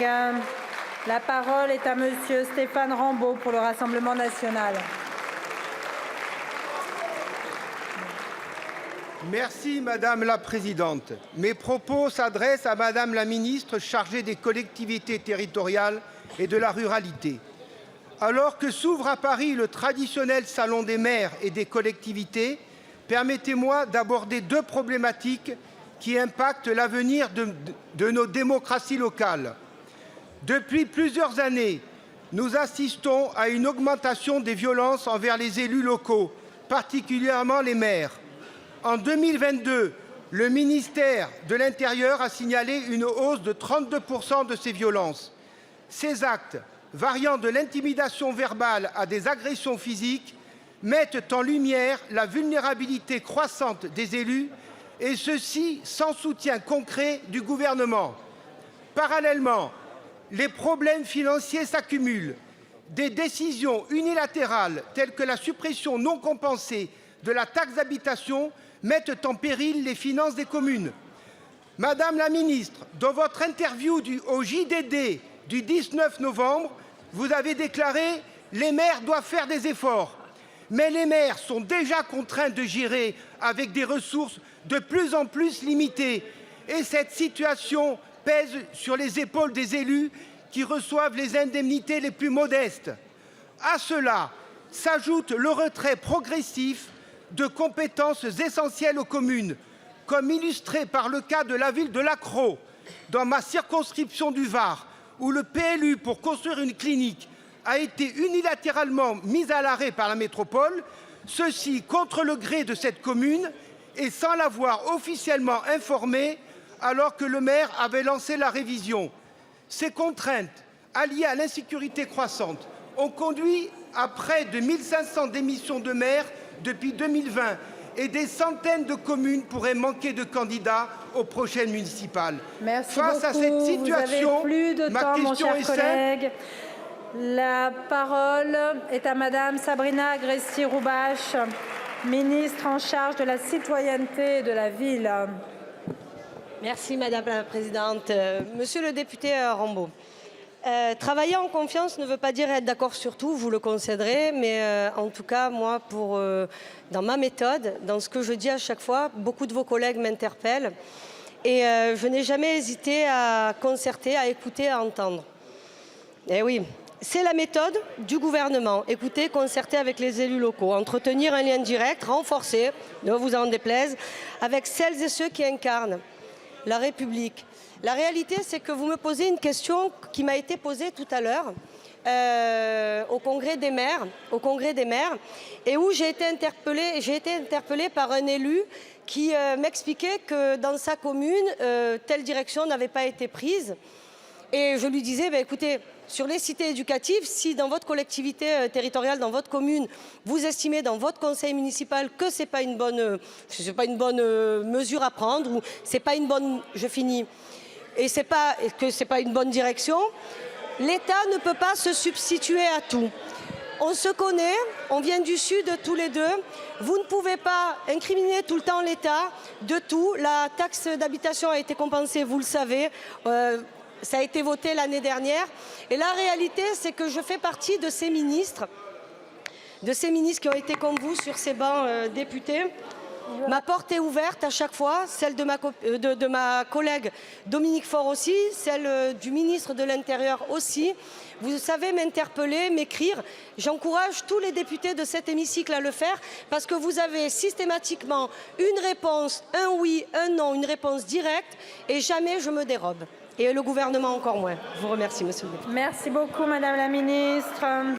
La parole est à Monsieur Stéphane Rambaud pour le Rassemblement national. Merci Madame la Présidente. Mes propos s'adressent à Madame la Ministre chargée des collectivités territoriales et de la ruralité. Alors que s'ouvre à Paris le traditionnel salon des maires et des collectivités, permettez-moi d'aborder deux problématiques qui impactent l'avenir de nos démocraties locales. Depuis plusieurs années, nous assistons à une augmentation des violences envers les élus locaux, particulièrement les maires. En 2022, le ministère de l'Intérieur a signalé une hausse de 32% de ces violences. Ces actes, variant de l'intimidation verbale à des agressions physiques, mettent en lumière la vulnérabilité croissante des élus, et ceci sans soutien concret du gouvernement. Parallèlement, les problèmes financiers s'accumulent. Des décisions unilatérales telles que la suppression non compensée de la taxe d'habitation mettent en péril les finances des communes. Madame la ministre, dans votre interview au JDD du 19 novembre, vous avez déclaré « Les maires doivent faire des efforts ». Mais les maires sont déjà contraints de gérer avec des ressources de plus en plus limitées. Et cette situation pèse sur les épaules des élus qui reçoivent les indemnités les plus modestes. À cela s'ajoute le retrait progressif de compétences essentielles aux communes, comme illustré par le cas de la ville de Lacros, dans ma circonscription du Var, où le PLU pour construire une clinique a été unilatéralement mis à l'arrêt par la métropole, ceci contre le gré de cette commune et sans l'avoir officiellement informée, alors que le maire avait lancé la révision. Ces contraintes, alliées à l'insécurité croissante, ont conduit à près de 1500 démissions de maires depuis 2020 et des centaines de communes pourraient manquer de candidats aux prochaines municipales. Merci Face beaucoup. à cette situation, plus de ma temps, question est simple. La parole est à Madame Sabrina Agresti-Roubache, ministre en charge de la citoyenneté et de la ville. Merci Madame la Présidente. Monsieur le député Rambaud, travailler en confiance ne veut pas dire être d'accord sur tout, vous le concéderez, mais en tout cas, moi, dans ma méthode, dans ce que je dis à chaque fois, beaucoup de vos collègues m'interpellent et je n'ai jamais hésité à concerter, à écouter, à entendre. Eh oui, c'est la méthode du gouvernement. Écouter, concerter avec les élus locaux, entretenir un lien direct, renforcé, ne vous en déplaise, avec celles et ceux qui incarnent la République. La réalité, c'est que vous me posez une question qui m'a été posée tout à l'heure au Congrès des maires, et où j'ai été interpellée par un élu qui m'expliquait que dans sa commune, telle direction n'avait pas été prise. Et je lui disais, écoutez, sur les cités éducatives, si dans votre collectivité territoriale, dans votre commune, vous estimez dans votre conseil municipal que ce n'est pas une bonne mesure à prendre, ou c'est pas une bonne, je finis, et que ce n'est pas une bonne direction, l'État ne peut pas se substituer à tout. On se connaît, on vient du Sud tous les deux. Vous ne pouvez pas incriminer tout le temps l'État de tout. La taxe d'habitation a été compensée, vous le savez. Ça a été voté l'année dernière. Et la réalité, c'est que je fais partie de ces ministres qui ont été comme vous sur ces bancs députés. Ma porte est ouverte à chaque fois, celle de ma collègue Dominique Faure aussi, celle du ministre de l'Intérieur aussi. Vous savez m'interpeller, m'écrire. J'encourage tous les députés de cet hémicycle à le faire parce que vous avez systématiquement une réponse, un oui, un non, une réponse directe et jamais je me dérobe. Et le gouvernement encore moins. Je vous remercie, monsieur le député. Merci beaucoup, Madame la ministre.